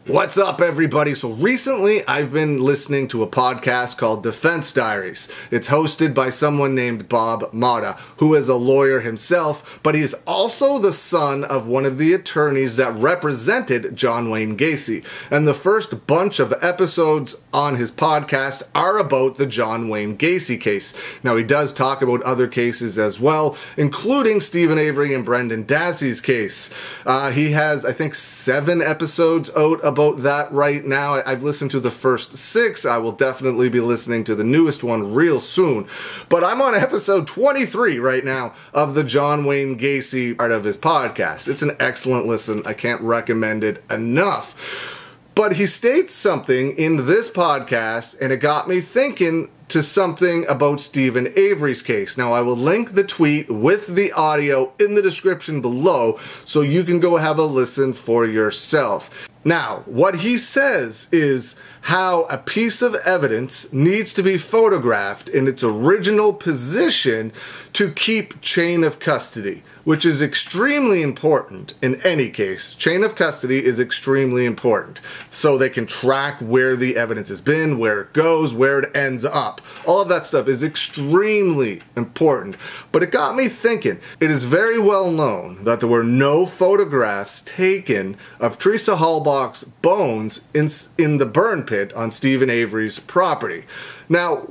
What's up, everybody? So recently I've been listening to a podcast called Defense Diaries. It's hosted by someone named Bob Motta, who is a lawyer himself, but he is also the son of one of the attorneys that represented John Wayne Gacy. And the first bunch of episodes on his podcast are about the John Wayne Gacy case. Now, he does talk about other cases as well, including Stephen Avery and Brendan Dassey's case. He has, I think, 7 episodes out about that right now. I've listened to the first 6. I will definitely be listening to the newest one real soon. But I'm on episode 23 right now of the John Wayne Gacy part of his podcast. It's an excellent listen. I can't recommend it enough. But he states something in this podcast, and it got me thinking to something about Stephen Avery's case. Now, I will link the tweet with the audio in the description below so you can go have a listen for yourself. Now, what he says is how a piece of evidence needs to be photographed in its original position to keep chain of custody, which is extremely important in any case. Chain of custody is extremely important, so they can track where the evidence has been, where it goes, where it ends up. All of that stuff is extremely important. But it got me thinking. It is very well known that there were no photographs taken of Teresa Halbach's bones in the burn pit on Stephen Avery's property. Now,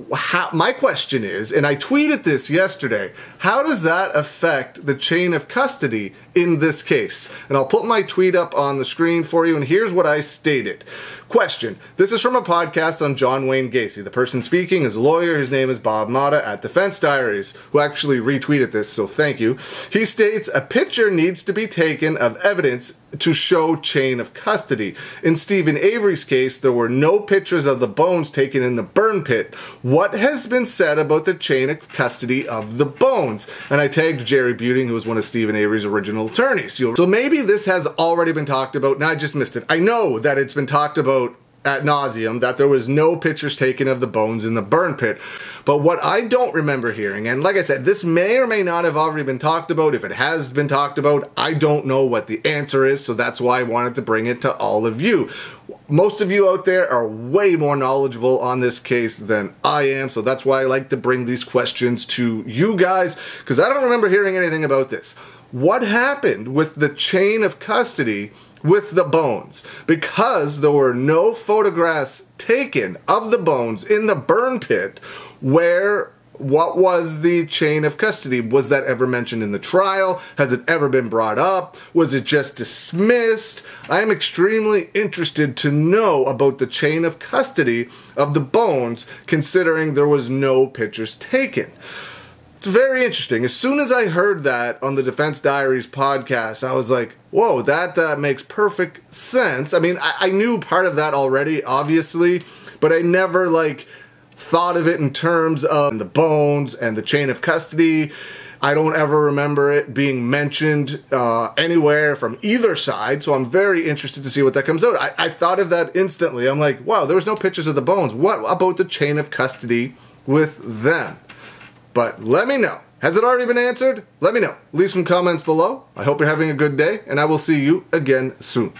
my question is, and I tweeted this yesterday, how does that affect the chain of custody in this case? And I'll put my tweet up on the screen for you, and here's what I stated. Question. This is from a podcast on John Wayne Gacy. The person speaking is a lawyer. His name is Bob Motta at Defense Diaries, who actually retweeted this, so thank you. He states, a picture needs to be taken of evidence to show chain of custody. In Stephen Avery's case, there were no pictures of the bones taken in the burn pit. What has been said about the chain of custody of the bones? And I tagged Jerry Buting, who was one of Stephen Avery's original attorneys. So maybe this has already been talked about, and I just missed it. I know that it's been talked about ad nauseum that there was no pictures taken of the bones in the burn pit. But what I don't remember hearing, and like I said, this may or may not have already been talked about. If it has been talked about, I don't know what the answer is, so that's why I wanted to bring it to all of you. Most of you out there are way more knowledgeable on this case than I am, so that's why I like to bring these questions to you guys, because I don't remember hearing anything about this. What happened with the chain of custody with the bones? Because there were no photographs taken of the bones in the burn pit, what was the chain of custody? Was that ever mentioned in the trial? Has it ever been brought up? Was it just dismissed? I am extremely interested to know about the chain of custody of the bones, considering there was no pictures taken. It's very interesting. As soon as I heard that on the Defense Diaries podcast, I was like, whoa, that makes perfect sense. I mean, I knew part of that already, obviously, but I never, thought of it in terms of the bones and the chain of custody. I don't ever remember it being mentioned anywhere from either side, so I'm very interested to see what that comes out. I thought of that instantly. I'm like, wow, there was no pictures of the bones. What about the chain of custody with them? But let me know. Has it already been answered? Let me know. Leave some comments below. I hope you're having a good day, and I will see you again soon.